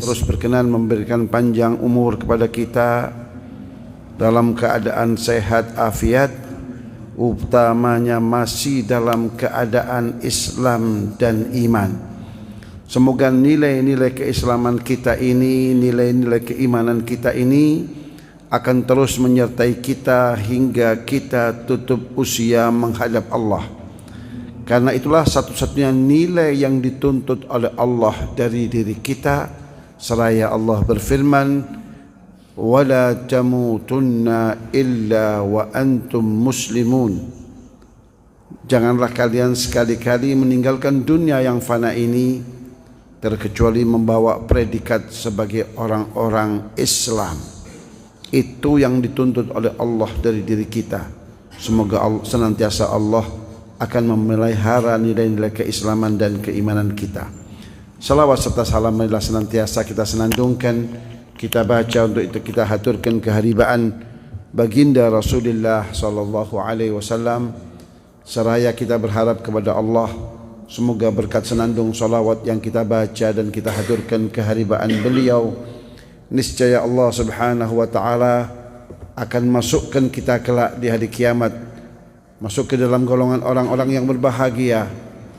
terus berkenan memberikan panjang umur kepada kita dalam keadaan sehat afiat, utamanya masih dalam keadaan Islam dan iman. Semoga nilai-nilai keislaman kita ini, nilai-nilai keimanan kita ini akan terus menyertai kita hingga kita tutup usia menghadap Allah. Karena itulah satu-satunya nilai yang dituntut oleh Allah dari diri kita, seraya Allah berfirman, "Wala tamutunna illa wa antum muslimun." Janganlah kalian sekali-kali meninggalkan dunia yang fana ini terkecuali membawa predikat sebagai orang-orang Islam. Itu yang dituntut oleh Allah dari diri kita. Semoga senantiasa Allah akan memelihara nilai-nilai keislaman dan keimanan kita. Salawat serta salam marilah senantiasa kita senandungkan, kita baca, untuk itu kita haturkan keharibaan baginda Rasulullah sallallahu alaihi wasallam, seraya kita berharap kepada Allah semoga berkat senandung salawat yang kita baca dan kita haturkan keharibaan beliau, niscaya Allah Subhanahu wa taala akan masukkan kita kelak di hari kiamat, masuk ke dalam golongan orang-orang yang berbahagia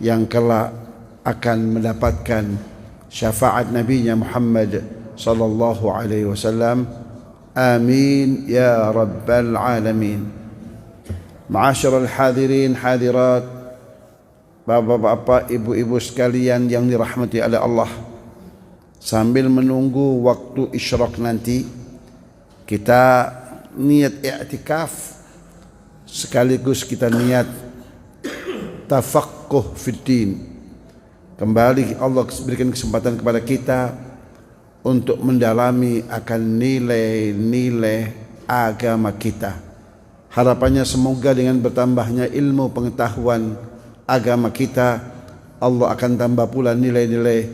yang kelak akan mendapatkan syafaat Nabi-Nya Muhammad sallallahu alaihi wasallam. Amin ya rabbal alamin. Ma'asyiral hadirin hadirat, bapak-bapak, ibu-ibu sekalian yang dirahmati oleh Allah, sambil menunggu waktu isyraq nanti, kita niat i'tikaf sekaligus kita niat tafaqquh fiddin. Kembali Allah berikan kesempatan kepada kita untuk mendalami akan nilai-nilai agama kita. Harapannya semoga dengan bertambahnya ilmu pengetahuan agama kita, Allah akan tambah pula nilai-nilai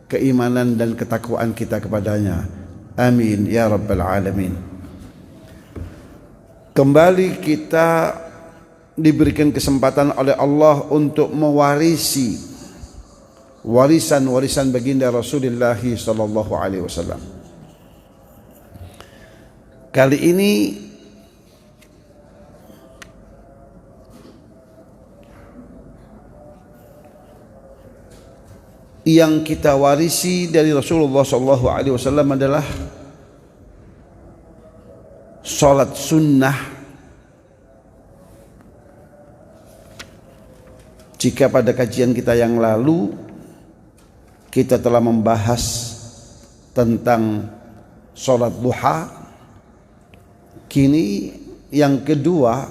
keimanan dan ketakwaan kita kepadanya. Amin ya rabbal alamin. Kembali kita diberikan kesempatan oleh Allah untuk mewarisi warisan-warisan baginda Rasulullah sallallahu alaihi wasallam. Kali ini yang kita warisi dari Rasulullah sallallahu alaihi wasallam adalah salat sunnah. Jika pada kajian kita yang lalu kita telah membahas tentang salat duha, kini yang kedua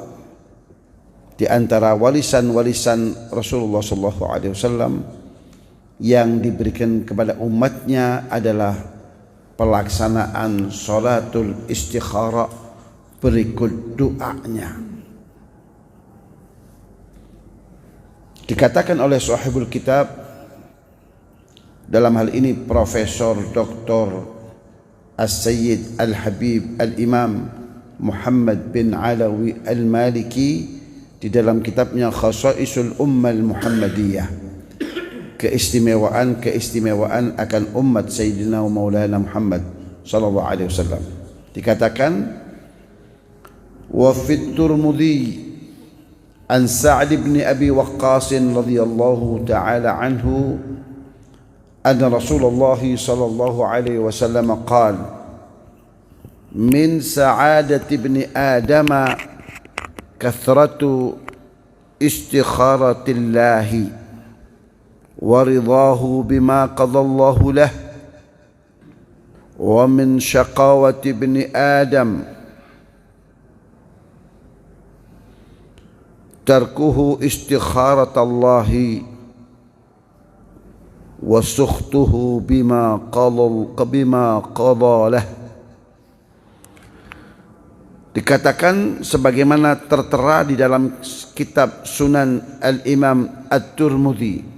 di antara warisan-warisan Rasulullah sallallahu alaihi wasallam yang diberikan kepada umatnya adalah pelaksanaan salatul istikharah berikut doanya. Dikatakan oleh sahibul kitab, dalam hal ini Profesor Dr. As-Sayyid Al-Habib Al-Imam Muhammad bin Alawi Al-Maliki, di dalam kitabnya Khasaisul Ummah Al-Muhammadiyah, keistimewaan akan umat Sayyidina wa Maulana Muhammad sallallahu alaihi wasallam. Dikatakan, wa fit Tirmidzi an Sa'd bin Abi Waqqas radhiyallahu ta'ala anhu anna Rasulullah sallallahu alaihi wasallam qala min sa'adati ibni Adam kathratu istikharatillahi wa ridahu bima qadallahu lah, wa min syaqawati ibni Adam tarkuhu istikharatallahi wa sukhtuhu bima qadalah. Dikatakan sebagaimana tertera di dalam kitab Sunan Al-Imam At-Tirmidzi.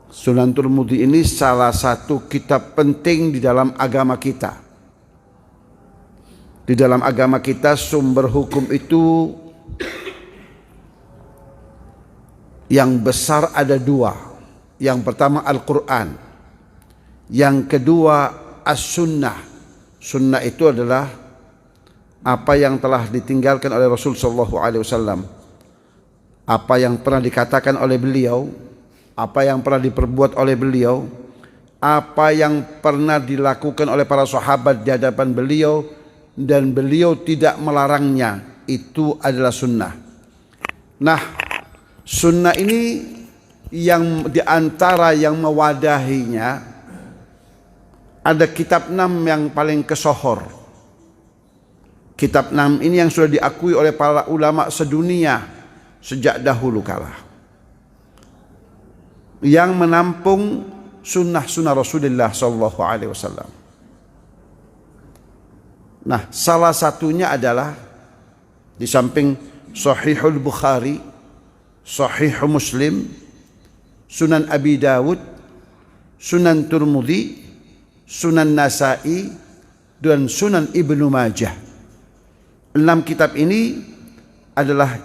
Sunan Tirmidzi ini salah satu kitab penting di dalam agama kita. Di dalam agama kita sumber hukum itu yang besar ada dua. Yang pertama Al-Quran, Yang kedua, as-sunnah. Sunnah itu adalah apa yang telah ditinggalkan oleh Rasul sallallahu alaihi wasallam. Apa yang pernah dikatakan oleh beliau, apa yang pernah diperbuat oleh beliau, apa yang pernah dilakukan oleh para sahabat di hadapan beliau dan beliau tidak melarangnya, itu adalah sunnah. Nah, sunnah ini yang diantara yang mewadahinya ada kitab 6 yang paling kesohor. Kitab 6 ini yang sudah diakui oleh para ulama sedunia sejak dahulu kala, yang menampung sunnah-sunnah Rasulullah sallallahu alaihi wasallam. Nah, salah satunya adalah di samping Sahihul Bukhari, Sahih Muslim, Sunan Abi Dawud, Sunan Tirmidzi, Sunan Nasa'i, dan Sunan Ibnu Majah. 6 kitab ini adalah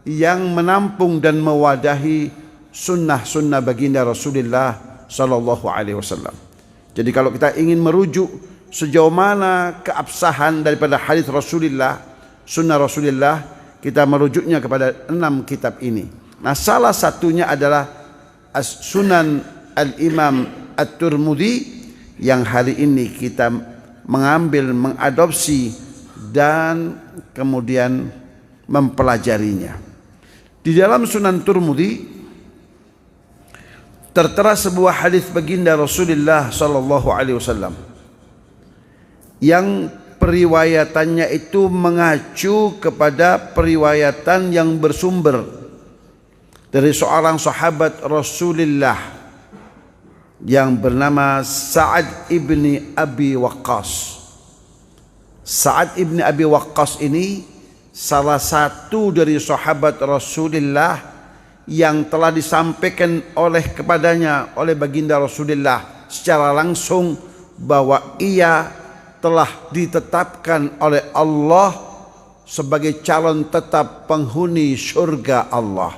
yang menampung dan mewadahi sunnah-sunnah baginda Rasulullah sallallahu alaihi wasallam. Jadi kalau kita ingin merujuk sejauh mana keabsahan daripada hadis Rasulullah, sunnah Rasulullah, kita merujuknya kepada 6 kitab ini. Nah, salah satunya adalah As-Sunan Al-Imam At-Tirmidzi yang hari ini kita mengadopsi dan kemudian mempelajarinya. Di dalam Sunan Tirmidzi tertera sebuah hadis baginda Rasulullah sallallahu alaihi wasallam yang periwayatannya itu mengacu kepada periwayatan yang bersumber dari seorang sahabat Rasulullah yang bernama Sa'ad ibni Abi Waqqas. Sa'ad ibni Abi Waqqas ini salah satu dari sahabat Rasulullah yang telah disampaikan kepadanya oleh baginda Rasulullah secara langsung bahwa ia telah ditetapkan oleh Allah sebagai calon tetap penghuni surga Allah.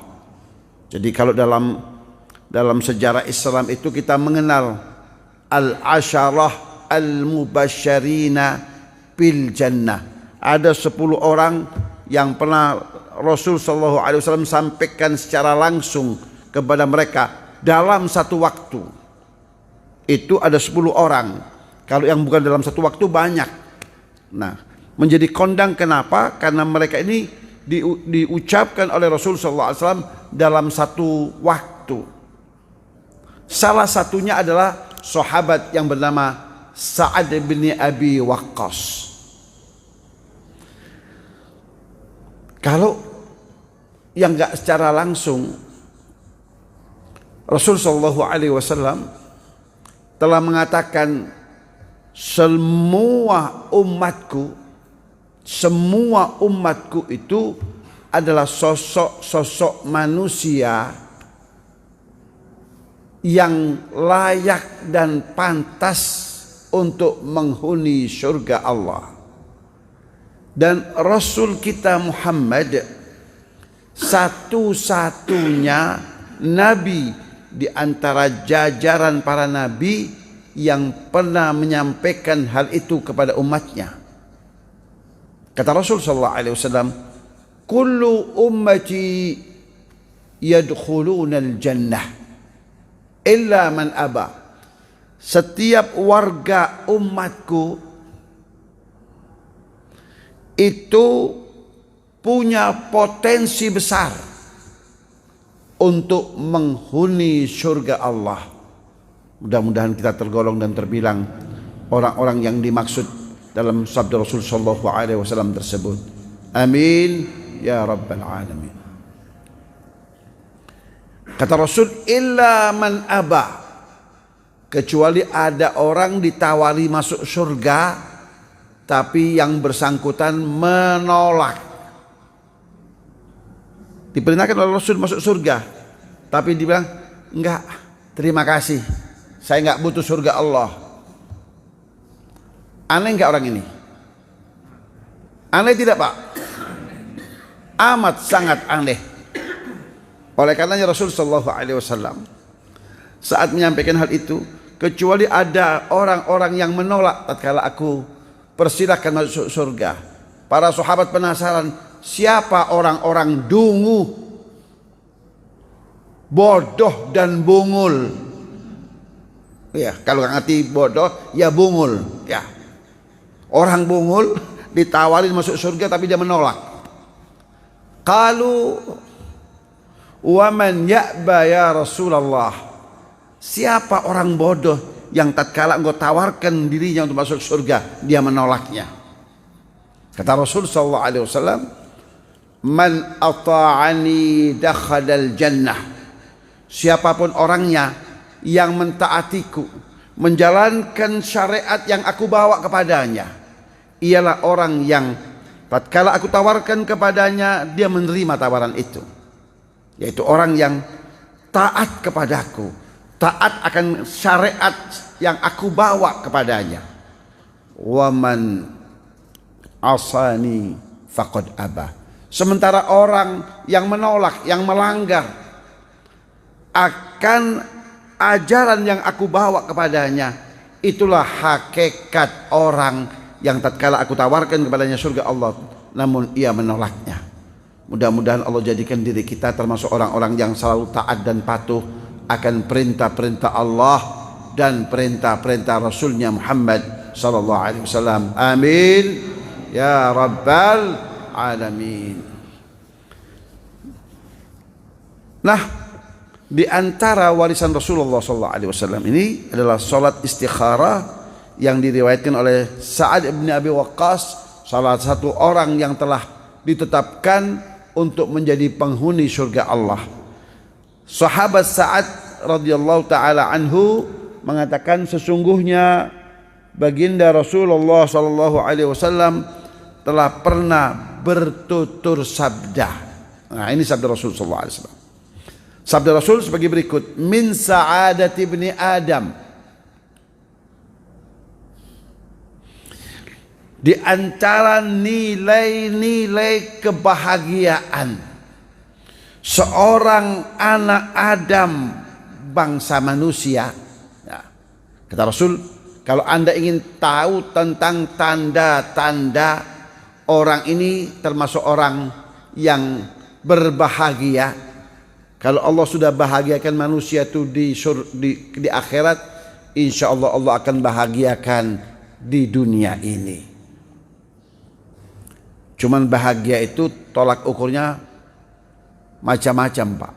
Jadi kalau dalam sejarah Islam itu kita mengenal al-asyarah al-mubasysyirina bil jannah. Ada 10 orang yang pernah Rasul sallallahu alaihi wasallam sampaikan secara langsung kepada mereka dalam satu waktu. Itu ada 10 orang. Kalau yang bukan dalam satu waktu banyak. Nah, menjadi kondang kenapa? Karena mereka ini diucapkan oleh Rasul sallallahu alaihi wasallam dalam satu waktu. Salah satunya adalah sahabat yang bernama Sa'ad bin Abi Waqqas. Kalau yang enggak secara langsung, Rasul sallallahu alaihi wasallam telah mengatakan semua umatku itu adalah sosok manusia yang layak dan pantas untuk menghuni surga Allah. Dan Rasul kita Muhammad satu-satunya nabi di antara jajaran para nabi yang pernah menyampaikan hal itu kepada umatnya. Kata Rasul sallallahu alaihi wasallam, "Kullu ummati yadkhuluna al-jannah illa man aba." Setiap warga umatku itu punya potensi besar untuk menghuni surga Allah. Mudah-mudahan kita tergolong dan terbilang orang-orang yang dimaksud dalam sabda Rasul sallallahu alaihi wasallam tersebut. Amin ya rabbal alamin. Kata Rasul, illa man aba, kecuali ada orang ditawari masuk surga tapi yang bersangkutan menolak. Diperintahkan oleh Rasul masuk surga tapi dibilang enggak, terima kasih, saya enggak butuh surga Allah. Aneh enggak orang ini? Aneh tidak, Pak? Amat sangat aneh. Oleh karenanya Rasul sallallahu alaihi wasallam saat menyampaikan hal itu kecuali ada orang-orang yang menolak tatkala aku persilahkan masuk surga. Para sahabat penasaran, siapa orang-orang dungu, bodoh dan bungul. Ya, kalau nggak ngerti bodoh, ya bungul. Ya, orang bungul ditawarin masuk surga tapi dia menolak. Qalu wa man ya'ba ya Rasulullah. Siapa orang bodoh yang tatkala engkau tawarkan dirinya untuk masuk surga, dia menolaknya? Kata Rasul sallallahu alaihi wasallam, man ata'ani dakhalal jannah. Siapapun orangnya yang mentaatiku, menjalankan syariat yang aku bawa kepadanya, ialah orang yang tatkala aku tawarkan kepadanya, dia menerima tawaran itu. Yaitu orang yang taat kepadaku, taat akan syariat yang aku bawa kepadanya. Wa man asani faqad aba. Sementara orang yang menolak, yang melanggar akan ajaran yang aku bawa kepadanya, itulah hakikat orang yang tatkala aku tawarkan kepadanya surga Allah, namun ia menolaknya. Mudah-mudahan Allah jadikan diri kita termasuk orang-orang yang selalu taat dan patuh akan perintah-perintah Allah dan perintah-perintah Rasulnya Muhammad sallallahu alaihi wasallam. Amin ya rabbal alamin. Nah, di antara warisan Rasulullah SAW ini adalah salat istikharah yang diriwayatkan oleh Sa'ad bin Abi Waqqas, salah satu orang yang telah ditetapkan untuk menjadi penghuni surga Allah. Sahabat Sa'ad radhiyallahu taala anhu mengatakan, sesungguhnya baginda Rasulullah SAW telah pernah bertutur sabda. Nah, ini sabda Rasulullah SAW. Sabda Rasul sebagai berikut, min sa'adati ibni Adam, di antara nilai-nilai kebahagiaan seorang anak Adam bangsa manusia. Ya, kata Rasul, kalau Anda ingin tahu tentang tanda-tanda orang ini termasuk orang yang berbahagia, kalau Allah sudah bahagiakan manusia itu di akhirat, insya Allah Allah akan bahagiakan di dunia ini. Cuman bahagia itu tolak ukurnya macam-macam, Pak.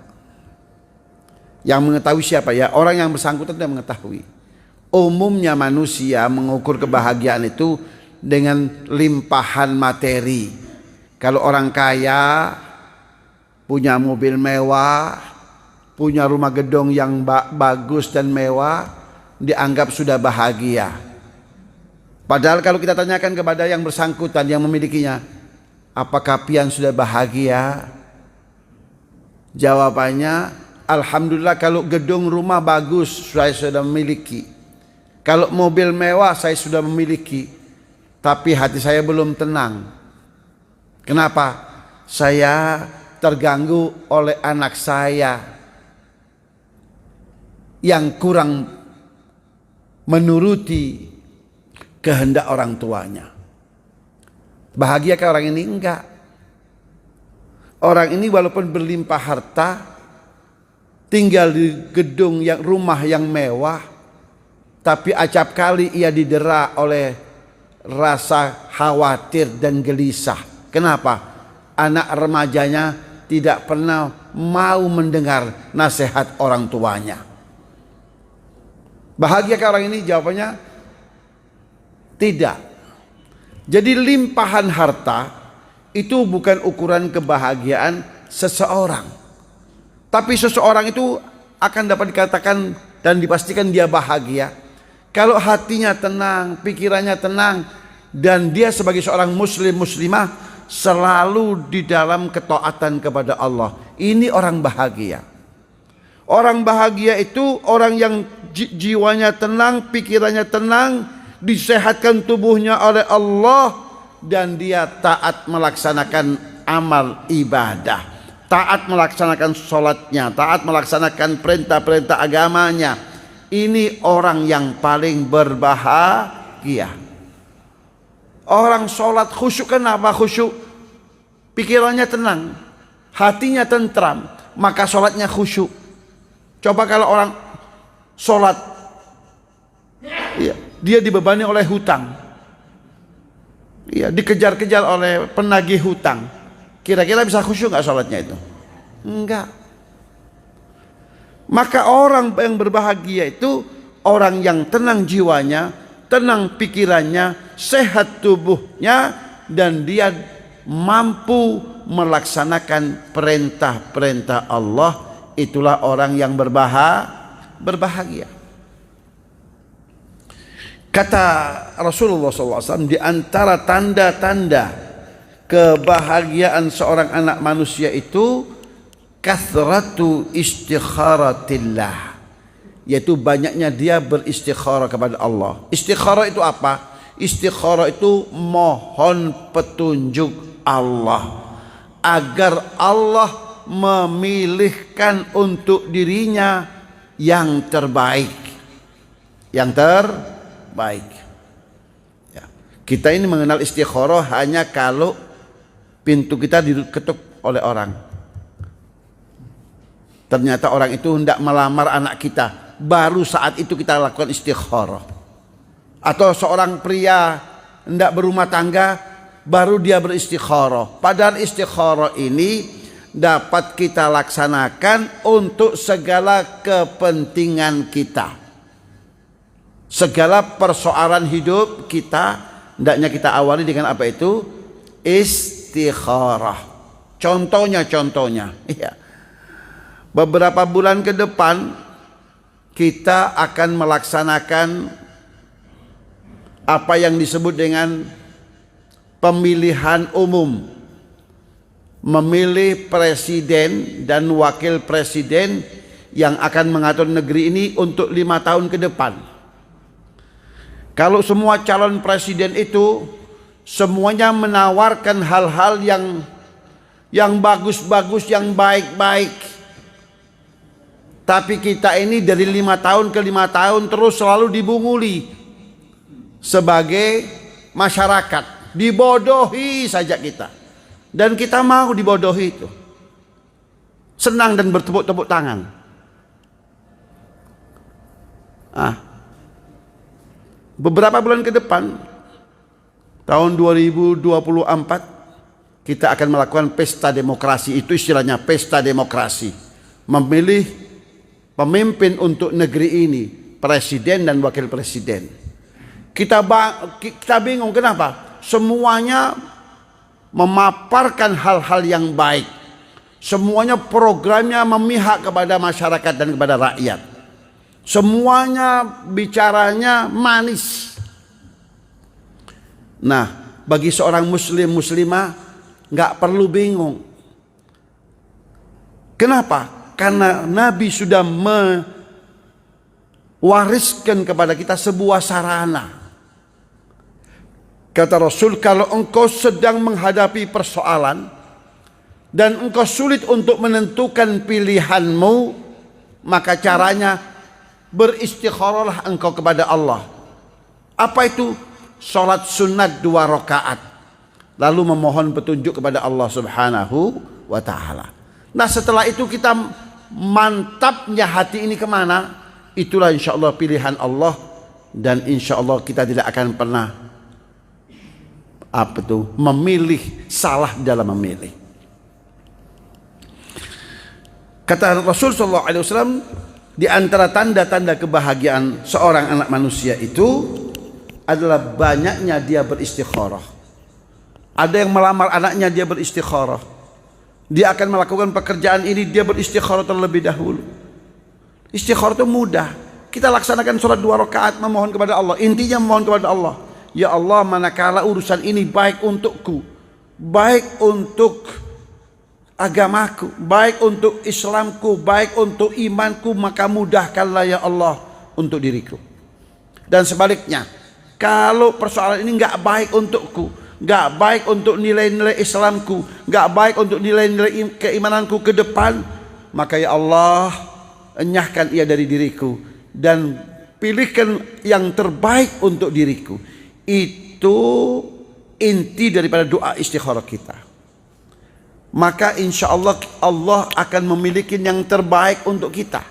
Yang mengetahui siapa? Ya orang yang bersangkutan tidak mengetahui. Umumnya manusia mengukur kebahagiaan itu dengan limpahan materi. Kalau orang kaya punya mobil mewah, punya rumah gedung yang bagus dan mewah, dianggap sudah bahagia. Padahal kalau kita tanyakan kepada yang bersangkutan, yang memilikinya, apakah pian sudah bahagia? Jawabannya, alhamdulillah kalau gedung rumah bagus saya sudah memiliki. Kalau mobil mewah saya sudah memiliki. Tapi hati saya belum tenang. Kenapa? Saya terganggu oleh anak saya yang kurang menuruti kehendak orang tuanya. Bahagiakah orang ini? Enggak. Orang ini walaupun berlimpah harta, tinggal di gedung yang rumah yang mewah, tapi acap kali ia didera oleh rasa khawatir dan gelisah. Kenapa? Anak remajanya tidak pernah mau mendengar nasihat orang tuanya. Bahagiakah orang ini? Jawabannya tidak. Jadi limpahan harta itu bukan ukuran kebahagiaan seseorang. Tapi seseorang itu akan dapat dikatakan dan dipastikan dia bahagia kalau hatinya tenang, pikirannya tenang, dan dia sebagai seorang muslimah selalu di dalam ketaatan kepada Allah. Ini orang bahagia. Orang bahagia itu orang yang jiwanya tenang, pikirannya tenang, disehatkan tubuhnya oleh Allah, dan dia taat melaksanakan amal ibadah, taat melaksanakan sholatnya, taat melaksanakan perintah-perintah agamanya. ini orang yang paling berbahagia. Orang sholat khusyuk, kenapa khusyuk? Pikirannya tenang, hatinya tentram, maka sholatnya khusyuk. Coba kalau orang sholat, ya, dia dibebani oleh hutang, ya, dikejar-kejar oleh penagih hutang, kira-kira bisa khusyuk nggak sholatnya itu? Enggak. Maka orang yang berbahagia itu orang yang tenang jiwanya, tenang pikirannya, sehat tubuhnya, dan dia mampu melaksanakan perintah-perintah Allah. Itulah orang yang berbahagia. Kata Rasulullah SAW, di antara tanda-tanda kebahagiaan seorang anak manusia itu kathratu istikharatillah, yaitu banyaknya dia beristikharah kepada Allah. Istikharah itu apa? Istikharah itu mohon petunjuk Allah agar Allah memilihkan untuk dirinya yang terbaik. Yang terbaik. Ya. Kita ini mengenal istikharah hanya kalau pintu kita diketuk oleh orang. Ternyata orang itu hendak melamar anak kita, baru saat itu kita lakukan istikharah. Atau seorang pria hendak berumah tangga, baru dia beristikharah. Padahal istikharah ini dapat kita laksanakan untuk segala kepentingan kita, segala persoalan hidup kita. Hendaknya kita awali dengan apa itu? Istikharah. Contohnya, iya. Beberapa bulan ke depan kita akan melaksanakan apa yang disebut dengan pemilihan umum, memilih presiden dan wakil presiden yang akan mengatur negeri ini untuk 5 tahun ke depan. Kalau semua calon presiden itu semuanya menawarkan hal-hal yang bagus-bagus, yang baik-baik, tapi kita ini dari 5 tahun ke 5 tahun terus selalu dibunguli sebagai masyarakat, dibodohi saja kita, dan kita mau dibodohi itu, senang dan bertepuk-tepuk tangan. Beberapa bulan ke depan, tahun 2024, kita akan melakukan pesta demokrasi. Itu istilahnya pesta demokrasi, memilih pemimpin untuk negeri ini, presiden dan wakil presiden. Kita bingung kenapa? Semuanya memaparkan hal-hal yang baik. Semuanya programnya memihak kepada masyarakat dan kepada rakyat. Semuanya bicaranya manis. Nah, bagi seorang muslim muslimah nggak perlu bingung. Kenapa? Karena Nabi sudah mewariskan kepada kita sebuah sarana. Kata Rasul, kalau engkau sedang menghadapi persoalan dan engkau sulit untuk menentukan pilihanmu, maka caranya beristikharahlah engkau kepada Allah. Apa itu? Salat sunat 2 rakaat, lalu memohon petunjuk kepada Allah Subhanahu wa ta'ala. Nah, setelah itu kita mantapnya hati ini kemana? Itulah insya Allah pilihan Allah, dan insya Allah kita tidak akan pernah memilih salah dalam memilih. Kata Rasul SAW, di antara tanda-tanda kebahagiaan seorang anak manusia itu adalah banyaknya dia beristikharah. Ada yang melamar anaknya, dia beristikharah. Dia akan melakukan pekerjaan ini, dia beristikharah terlebih dahulu. Istikharah itu mudah. Kita laksanakan sholat 2 rakaat, memohon kepada Allah. Intinya memohon kepada Allah. Ya Allah, manakala urusan ini baik untukku, baik untuk agamaku, baik untuk Islamku, baik untuk imanku, maka mudahkanlah ya Allah untuk diriku. Dan sebaliknya, kalau persoalan ini nggak baik untukku, nggak baik untuk nilai-nilai Islamku, nggak baik untuk nilai-nilai keimananku ke depan, maka ya Allah, enyahkan ia dari diriku, dan pilihkan yang terbaik untuk diriku. Itu inti daripada doa istikharah kita. Maka insya Allah Allah akan memiliki yang terbaik untuk kita.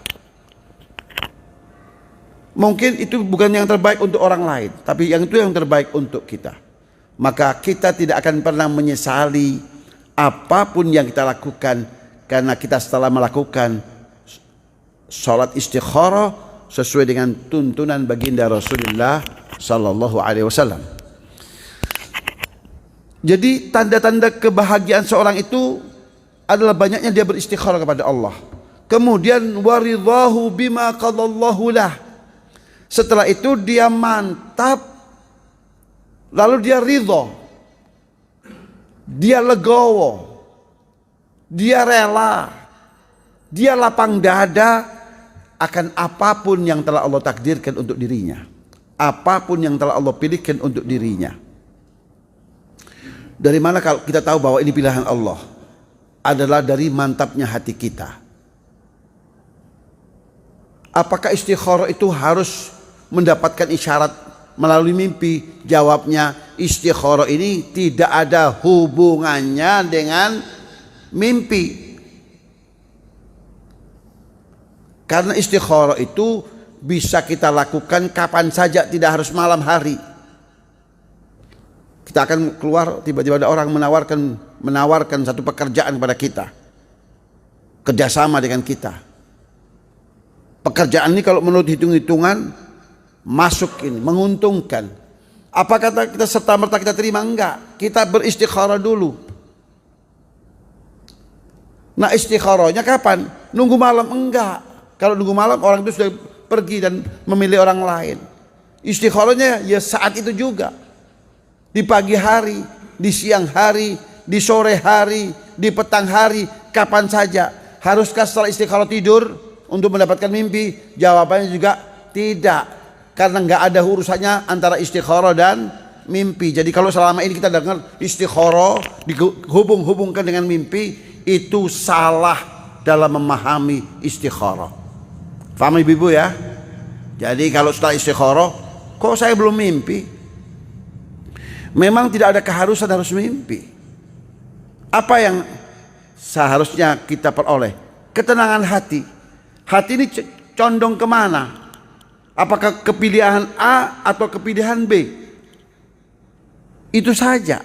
Mungkin itu bukan yang terbaik untuk orang lain, tapi yang itu yang terbaik untuk kita. Maka kita tidak akan pernah menyesali apapun yang kita lakukan, karena kita setelah melakukan salat istikharah sesuai dengan tuntunan baginda Rasulullah sallallahu alaihi wasallam. Jadi tanda-tanda kebahagiaan seorang itu adalah banyaknya dia beristikharah kepada Allah. Kemudian waridhahu bima qadallahu lah. Setelah itu dia mantap, lalu dia ridho, dia legowo, dia rela, dia lapang dada akan apapun yang telah Allah takdirkan untuk dirinya, apapun yang telah Allah pilihkan untuk dirinya. Dari mana kalau kita tahu bahwa ini pilihan Allah? Adalah dari mantapnya hati kita. Apakah istikharah itu harus mendapatkan isyarat melalui mimpi? Jawabnya, istikharah ini tidak ada hubungannya dengan mimpi. Karena istikharah itu bisa kita lakukan kapan saja, tidak harus malam hari. Kita akan keluar, tiba-tiba ada orang menawarkan satu pekerjaan kepada kita, kerjasama dengan kita. Pekerjaan ini kalau menurut hitung-hitungan masuk ini, menguntungkan. Apa kata kita serta-merta kita terima? Enggak. Kita beristikharah dulu. Nah, istikharahnya kapan? Nunggu malam? Enggak. Kalau nunggu malam orang itu sudah pergi dan memilih orang lain. Istikharahnya ya saat itu juga. Di pagi hari, di siang hari, di sore hari, di petang hari, kapan saja. Haruskah setelah istikharah tidur untuk mendapatkan mimpi? Jawabannya juga tidak. Karena nggak ada urusannya antara istikharah dan mimpi. Jadi kalau selama ini kita dengar istikharah dihubung-hubungkan dengan mimpi, itu salah dalam memahami istikharah. Paham ibu ya? Jadi kalau setelah istikharah, kok saya belum mimpi? Memang tidak ada keharusan harus mimpi. Apa yang seharusnya kita peroleh? Ketenangan hati. Hati ini condong kemana? Apakah kepilihan A atau kepilihan B? Itu saja.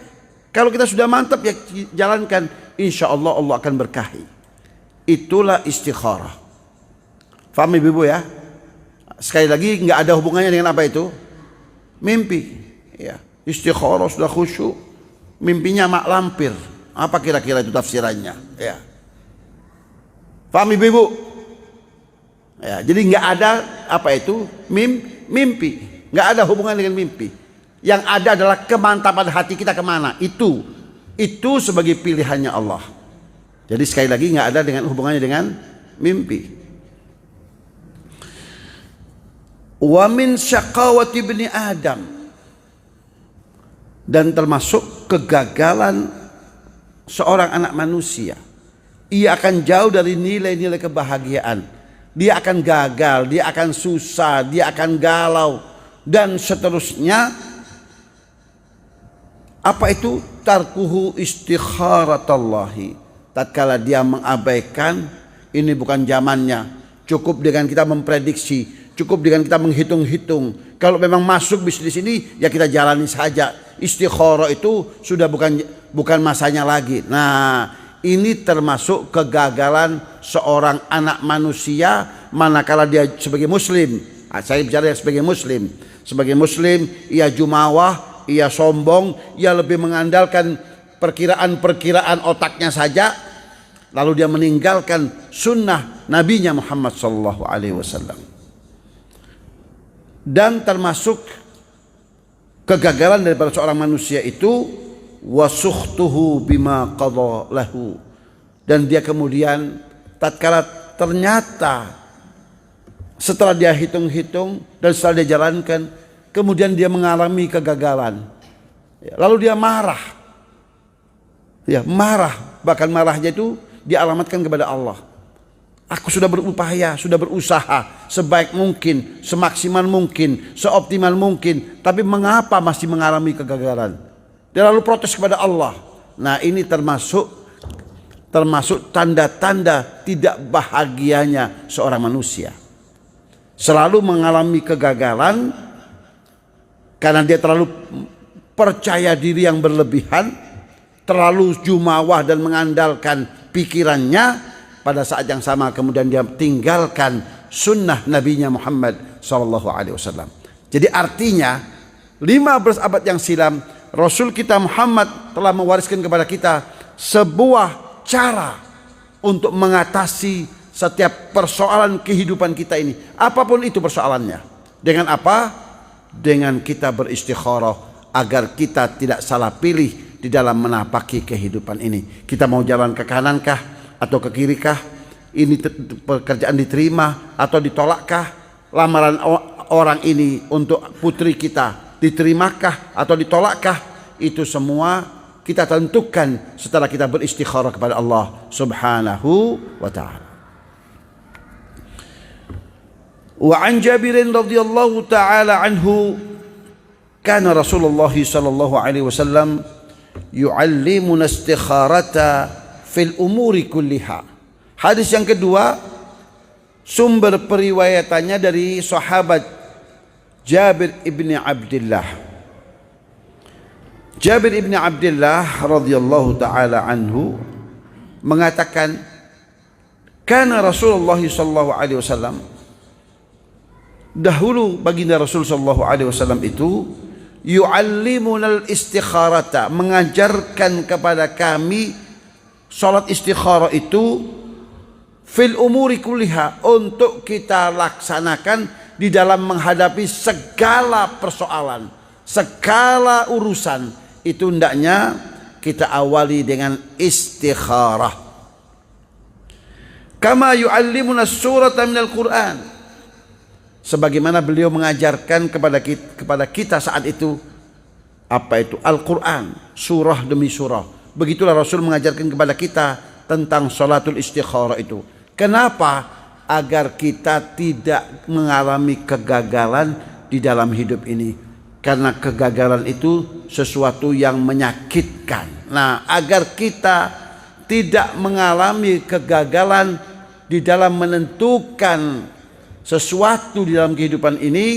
Kalau kita sudah mantap ya jalankan, insya Allah Allah akan berkahi. Itulah istikharah. Faham ibu ya? Sekali lagi nggak ada hubungannya dengan apa itu? Mimpi. Ya. Istikharah sudah khusyuk, mimpinya mak lampir. Apa kira-kira itu tafsirannya? Ya. Faham ibu? Ya, jadi nggak ada apa itu mimpi, nggak ada hubungan dengan mimpi. Yang ada adalah kemantapan hati kita kemana. Itu sebagai pilihannya Allah. Jadi sekali lagi nggak ada dengan hubungannya dengan mimpi. Wa min syaqawati ibni Adam, dan termasuk kegagalan seorang anak manusia. Ia akan jauh dari nilai-nilai kebahagiaan. Dia akan gagal, dia akan susah, dia akan galau, dan seterusnya. Apa itu? Tarkuhu istikharatallahi. Tatkala dia mengabaikan, ini bukan zamannya. Cukup dengan kita memprediksi, cukup dengan kita menghitung-hitung. Kalau memang masuk bisnis ini, ya kita jalani saja. Istikharah itu sudah bukan masanya lagi. Nah, ini termasuk kegagalan seorang anak manusia manakala dia sebagai muslim. Saya bicara sebagai muslim. Sebagai muslim, ia jumawah, ia sombong, ia lebih mengandalkan perkiraan-perkiraan otaknya saja, lalu dia meninggalkan sunnah nabinya Muhammad sallallahu alaihi wasallam. Dan termasuk kegagalan daripada seorang manusia itu wasukhtuhu bima qadha lahu, dan dia kemudian tatkala ternyata setelah dia hitung-hitung dan setelah dia jalankan, kemudian dia mengalami kegagalan, lalu dia marah, bahkan marahnya itu dialamatkan kepada Allah. Aku sudah berupaya, sudah berusaha sebaik mungkin, semaksimal mungkin, seoptimal mungkin, tapi mengapa masih mengalami kegagalan? Dia lalu protes kepada Allah. Nah, ini termasuk tanda-tanda tidak bahagianya seorang manusia. Selalu mengalami kegagalan karena dia terlalu percaya diri yang berlebihan, terlalu jumawah dan mengandalkan pikirannya. Pada saat yang sama kemudian dia tinggalkan sunnah Nabinya Muhammad SAW. Jadi artinya 15 abad yang silam Rasul kita Muhammad telah mewariskan kepada kita sebuah cara untuk mengatasi setiap persoalan kehidupan kita ini, apapun itu persoalannya. Dengan apa? Dengan kita beristikharah agar kita tidak salah pilih di dalam menapaki kehidupan ini. Kita mau jalan ke kanankah atau ke kirikah? Ini pekerjaan diterima atau ditolakkah? Lamaran orang ini untuk putri kita diterimakah atau ditolakkah? Itu semua kita tentukan setelah kita beristikharah kepada Allah Subhanahu wa ta'ala. Wa an Jabir radhiyallahu ta'ala anhu kana Rasulullah sallallahu alaihi wasallam yu'allimuna istikharata fil umuri kulliha. Hadis yang kedua, sumber periwayatannya dari sahabat Jabir ibni Abdullah. Jabir ibni Abdullah radhiyallahu taala anhu mengatakan, kana Rasulullah sallallahu alaihi wasallam, dahulu baginda Rasul sallallahu alaihi wasallam itu yu'allimunal istikharata, mengajarkan kepada kami salat istikharah itu fil umuri kulliha, untuk kita laksanakan di dalam menghadapi segala persoalan, segala urusan. Itu hendaknya kita awali dengan istikharah. Kama yu'allimuna surata minal Qur'an, sebagaimana beliau mengajarkan kepada kita saat itu apa itu Al-Quran, surah demi surah. Begitulah Rasul mengajarkan kepada kita tentang salatul istikharah itu. Kenapa? Agar kita tidak mengalami kegagalan di dalam hidup ini. Karena kegagalan itu sesuatu yang menyakitkan. Nah, agar kita tidak mengalami kegagalan di dalam menentukan sesuatu di dalam kehidupan ini,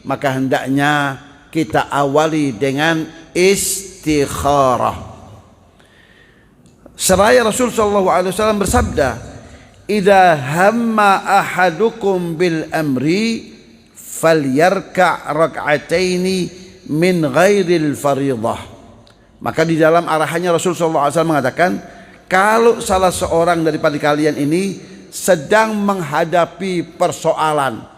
maka hendaknya kita awali dengan istikharah. Seraya Rasul sallallahu alaihi wasallam bersabda, "Idza hamma ahadukum bil amri falyarka' rak'ataini min ghairil fariḍah." Maka di dalam arahannya Rasul sallallahu alaihi wasallam mengatakan, kalau salah seorang daripada kalian ini sedang menghadapi persoalan,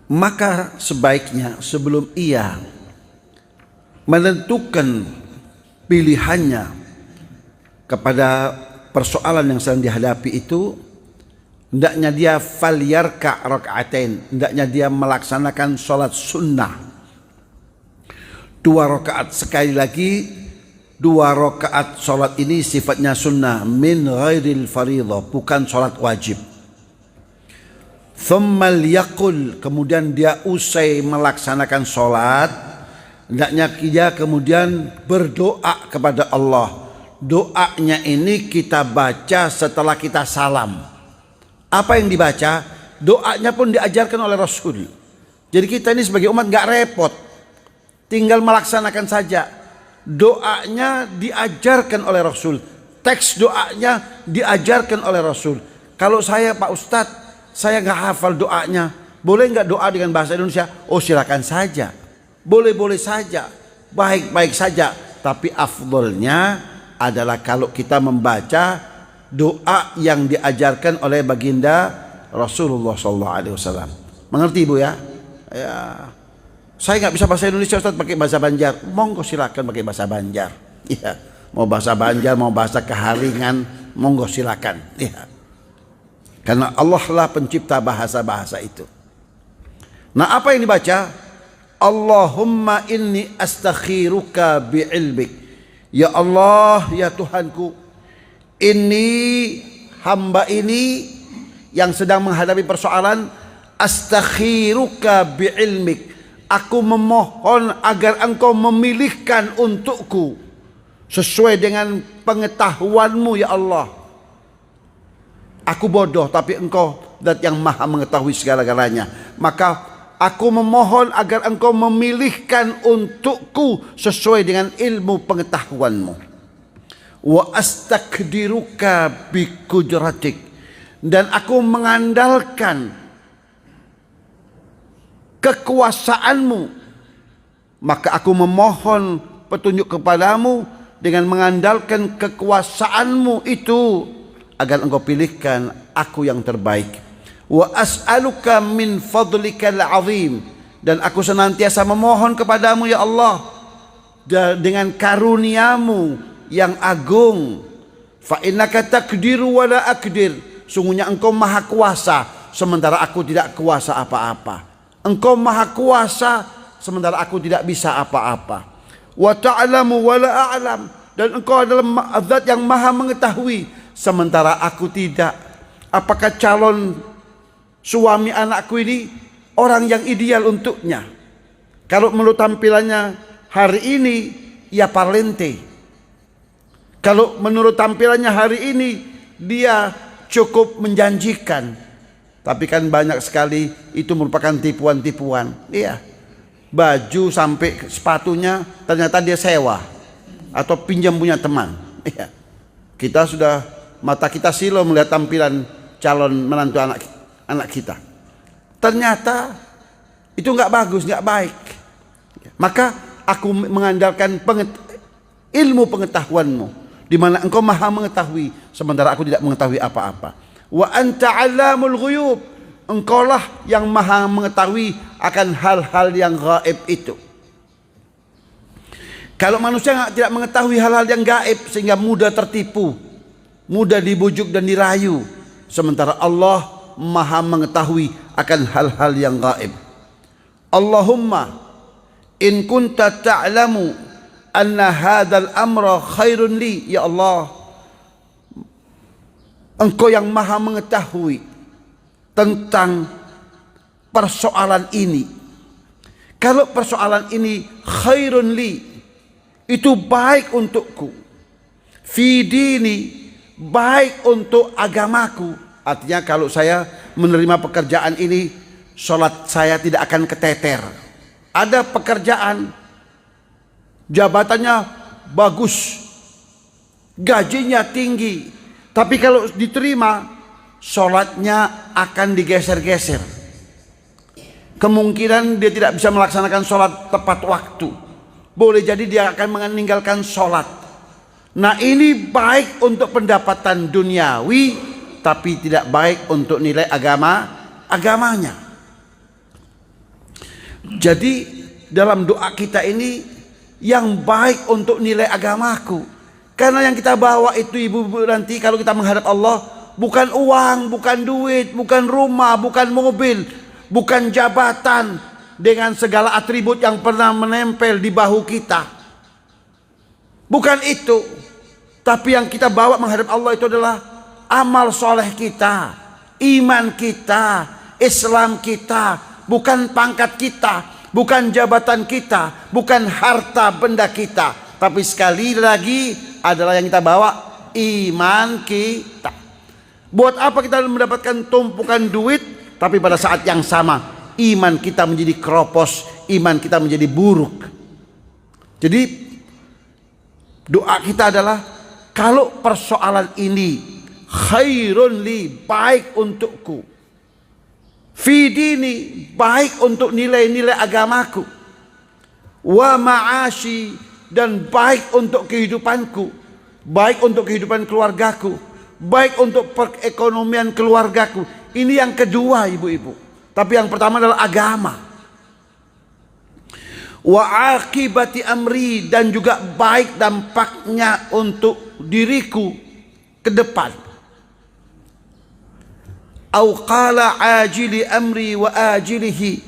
maka sebaiknya sebelum ia menentukan pilihannya kepada persoalan yang sedang dihadapi itu, hendaknya dia falyarka rakaatain, hendaknya dia melaksanakan sholat sunnah 2 rakaat. Sekali lagi, 2 rakaat sholat ini sifatnya sunnah, min ghairil fariḍah, bukan sholat wajib. Thummal yaqul, kemudian dia usai melaksanakan sholat, hendaknya dia kemudian berdoa kepada Allah. Doanya ini kita baca setelah kita salam. Apa yang dibaca? Doanya pun diajarkan oleh Rasul. Jadi kita ini sebagai umat gak repot, tinggal melaksanakan saja. Doanya diajarkan oleh Rasul, teks doanya diajarkan oleh Rasul. Kalau saya, Pak Ustadz, saya nggak hafal doanya, boleh nggak doa dengan bahasa Indonesia? Oh, silakan saja, boleh-boleh saja, baik-baik saja. Tapi afdolnya adalah kalau kita membaca doa yang diajarkan oleh baginda Rasulullah SAW. Mengerti Ibu ya? Ya, saya nggak bisa bahasa Indonesia Ustaz, pakai bahasa Banjar. Monggo silakan pakai bahasa Banjar. Ya, mau bahasa Banjar, mau bahasa Keharingan, monggo silakan. Ya. Karena Allah lah pencipta bahasa-bahasa itu. Nah, apa yang dibaca? Allahumma inni astakhiruka bi'ilmik. Ya Allah, ya Tuhanku, ini hamba ini yang sedang menghadapi persoalan, astakhiruka bi'ilmik. Aku memohon agar engkau memilihkan untukku sesuai dengan pengetahuanmu ya Allah. Aku bodoh tapi engkau zat yang maha mengetahui segala-galanya. Maka aku memohon agar engkau memilihkan untukku sesuai dengan ilmu pengetahuanmu. Wa astakdiruka bikudratik. Dan aku mengandalkan kekuasaanmu. Maka aku memohon petunjuk kepadamu dengan mengandalkan kekuasaanmu itu, agar engkau pilihkan aku yang terbaik. Wa as'aluka min fadlikal azim. Dan aku senantiasa memohon kepadamu ya Allah dengan karuniamu yang agung. Fa innaka taqdiru wa la aqdir. Sungguhnya engkau maha kuasa sementara aku tidak kuasa apa-apa. Engkau maha kuasa sementara aku tidak bisa apa-apa. Wa ta'lamu wa la a'lam. Dan engkau adalah zat yang maha mengetahui sementara aku tidak. Apakah calon suami anakku ini orang yang ideal untuknya? Kalau menurut tampilannya hari ini, ya parlente. Kalau menurut tampilannya hari ini, dia cukup menjanjikan. Tapi kan banyak sekali itu merupakan tipuan-tipuan. Iya, baju sampai sepatunya ternyata dia sewa atau pinjam punya teman. Iya. Kita sudah, mata kita silo melihat tampilan calon menantu anak kita. Ternyata itu nggak bagus, nggak baik. Maka aku mengandalkan ilmu pengetahuanmu, di mana engkau maha mengetahui sementara aku tidak mengetahui apa-apa. Wa anta 'allamul ghuyub. Engkaulah yang maha mengetahui akan hal-hal yang gaib itu. Kalau manusia tidak mengetahui hal-hal yang gaib sehingga mudah tertipu, mudah dibujuk dan dirayu, sementara Allah maha mengetahui akan hal-hal yang gaib. Allahumma in kunta ta'lamu anna hadzal amra khairun li, ya Allah, engkau yang maha mengetahui tentang persoalan ini. Kalau persoalan ini khairun li, itu baik untukku, fi dini, baik untuk agamaku. Artinya kalau saya menerima pekerjaan ini, sholat saya tidak akan keteter. Ada pekerjaan, jabatannya bagus, gajinya tinggi, tapi kalau diterima, sholatnya akan digeser-geser. Kemungkinan dia tidak bisa melaksanakan sholat tepat waktu. Boleh jadi dia akan meninggalkan sholat. Nah, ini baik untuk pendapatan duniawi, tapi tidak baik untuk nilai agamanya. Jadi dalam doa kita ini, yang baik untuk nilai agamaku. Karena yang kita bawa itu ibu-ibu nanti kalau kita menghadap Allah, bukan uang, bukan duit, bukan rumah, bukan mobil, bukan jabatan dengan segala atribut yang pernah menempel di bahu kita. Bukan itu. Tapi yang kita bawa menghadap Allah itu adalah amal soleh kita, iman kita, Islam kita, bukan pangkat kita, bukan jabatan kita, bukan harta benda kita. Tapi sekali lagi adalah yang kita bawa iman kita. Buat apa kita mendapatkan tumpukan duit, tapi pada saat yang sama iman kita menjadi keropos, iman kita menjadi buruk. Jadi doa kita adalah, kalau persoalan ini khairun li, baik untukku, fi dini, baik untuk nilai-nilai agamaku, wa ma'ashi, dan baik untuk kehidupanku, baik untuk kehidupan keluargaku, baik untuk perekonomian keluargaku. Ini yang kedua, ibu-ibu. Tapi yang pertama adalah agama. wa aqibati amri, dan juga baik dampaknya untuk diriku ke depan. Au qala ajili amri wa ajilihi,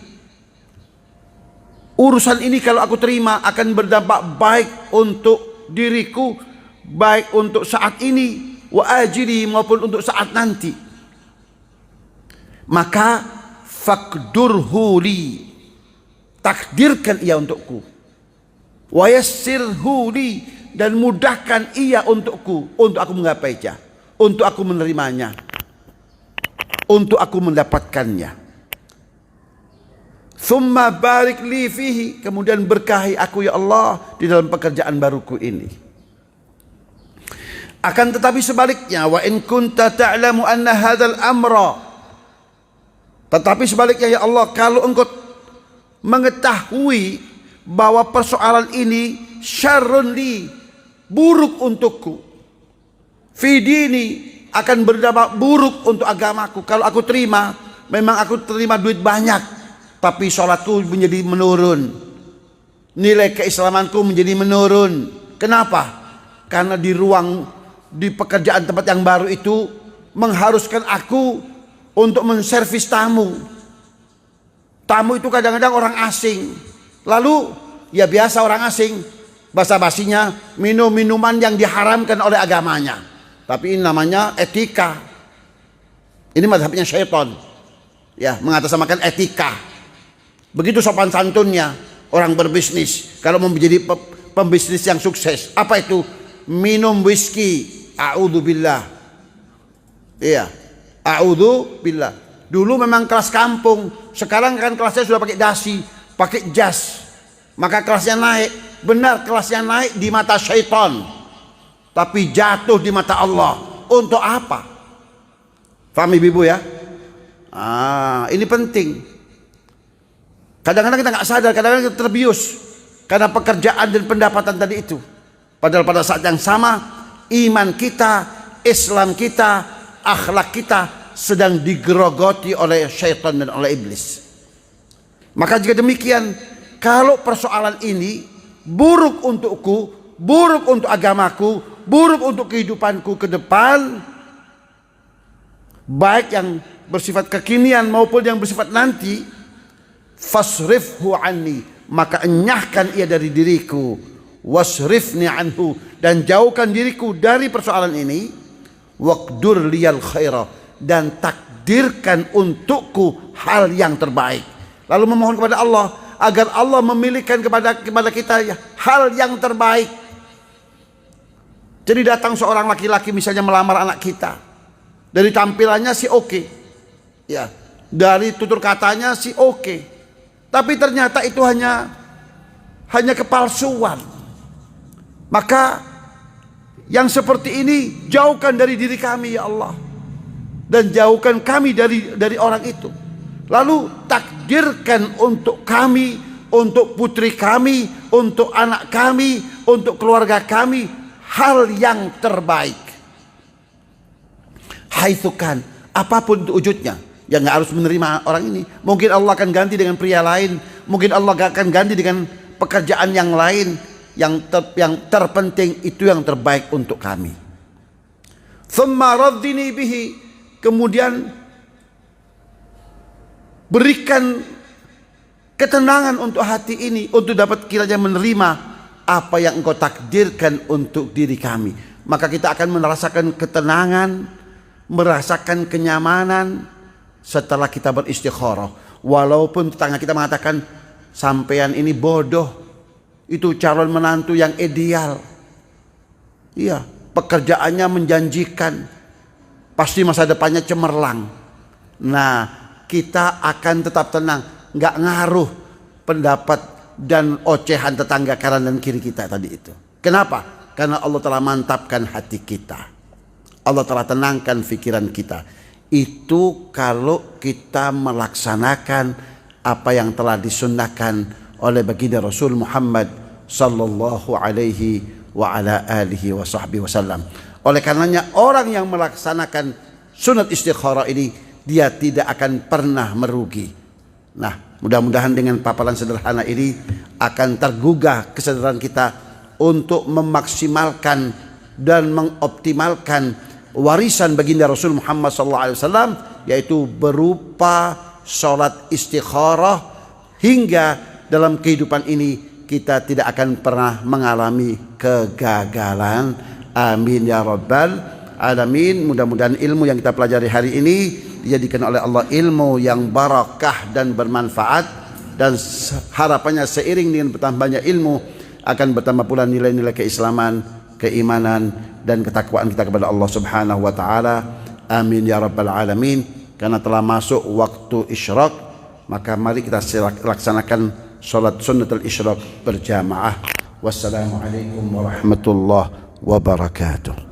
urusan ini kalau aku terima akan berdampak baik untuk diriku, baik untuk saat ini, wa ajili, maupun untuk saat nanti. Maka faqdurhu li, takdirkan ia untukku, wa yassirhu li, dan mudahkan ia untukku, untuk aku menggapainya, untuk aku menerimanya, untuk aku mendapatkannya. Thumma barik li fihi, kemudian berkahi aku ya Allah di dalam pekerjaan baruku ini. Akan tetapi sebaliknya, wa in kunta ta'lamu anna hadzal amra, tetapi sebaliknya ya Allah, kalau engkau mengetahui bahwa persoalan ini syarrun li, buruk untukku, fi dini, akan berdampak buruk untuk agamaku. Kalau aku terima, memang aku terima duit banyak, tapi sholatku menjadi menurun, nilai keislamanku menjadi menurun. Kenapa? Karena di pekerjaan tempat yang baru itu mengharuskan aku untuk menservis tamu. Tamu itu kadang-kadang orang asing. Lalu ya biasa orang asing, basa-basinya minum minuman yang diharamkan oleh agamanya. Tapi ini namanya etika. Ini mazhabnya syaitan. Ya, mengatasnamakan etika. Begitu sopan santunnya orang berbisnis. Kalau mau menjadi pembisnis yang sukses, apa itu? Minum whisky. A'udzubillah. Iya, a'udzubillah. Dulu memang kelas kampung, sekarang kan kelasnya sudah pakai dasi, pakai jas. Maka kelasnya naik. Benar, kelasnya naik di mata syaitan, tapi jatuh di mata Allah. Untuk apa? Paham ibu ya? Ini penting. Kadang-kadang kita nggak sadar, kadang-kadang kita terbius karena pekerjaan dan pendapatan tadi itu. Padahal pada saat yang sama, iman kita, Islam kita, akhlak kita sedang digerogoti oleh syaitan dan oleh iblis. Maka jika demikian, kalau persoalan ini buruk untukku, buruk untuk agamaku, buruk untuk kehidupanku ke depan, baik yang bersifat kekinian maupun yang bersifat nanti, fasrifhu anni, maka enyahkan ia dari diriku, wasrifni anhu, dan jauhkan diriku dari persoalan ini, waqdur liyal khaira, dan takdirkan untukku hal yang terbaik. Lalu memohon kepada Allah agar Allah memilihkan kepada kita hal yang terbaik. Jadi datang seorang laki-laki misalnya melamar anak kita, dari tampilannya sih oke, ya, dari tutur katanya sih oke, tapi ternyata itu hanya kepalsuan. Maka yang seperti ini jauhkan dari diri kami ya Allah, dan jauhkan kami dari orang itu. Lalu takdirkan untuk kami, untuk putri kami, untuk anak kami, untuk keluarga kami hal yang terbaik. Haitsukan, apapun itu wujudnya, ya nggak harus menerima orang ini. Mungkin Allah akan ganti dengan pria lain, mungkin Allah akan ganti dengan pekerjaan yang lain. Yang terpenting itu yang terbaik untuk kami. Tsumma raddini bihi, kemudian berikan ketenangan untuk hati ini, untuk dapat kiranya menerima apa yang engkau takdirkan untuk diri kami. Maka kita akan merasakan ketenangan, merasakan kenyamanan setelah kita beristikharah. Walaupun tetangga kita mengatakan sampean ini bodoh, itu calon menantu yang ideal, iya, pekerjaannya menjanjikan, pasti masa depannya cemerlang. Nah, kita akan tetap tenang, nggak ngaruh pendapat dan ocehan tetangga kanan dan kiri kita tadi itu. Kenapa? Karena Allah telah mantapkan hati kita, Allah telah tenangkan pikiran kita. Itu kalau kita melaksanakan apa yang telah disunnahkan oleh baginda Rasul Muhammad sallallahu alaihi wa ala alihi wa sahbihi wasallam. Oleh karenanya orang yang melaksanakan sunat istikharah ini, dia tidak akan pernah merugi. Nah, Mudah-mudahan dengan paparan sederhana ini akan tergugah kesadaran kita untuk memaksimalkan dan mengoptimalkan warisan baginda Rasul Muhammad SAW, yaitu berupa sholat istikharah, hingga dalam kehidupan ini kita tidak akan pernah mengalami kegagalan. Amin ya rabbal alamin. Mudah-mudahan ilmu yang kita pelajari hari ini dijadikan oleh Allah ilmu yang barakah dan bermanfaat, dan harapannya seiring dengan bertambahnya ilmu akan bertambah pula nilai-nilai keislaman, keimanan dan ketakwaan kita kepada Allah Subhanahu wa taala. Amin ya rabbal alamin. Karena telah masuk waktu isyraq, maka mari kita laksanakan salat sunnatul isyraq berjamaah. Wassalamualaikum warahmatullahi wabarakatuh.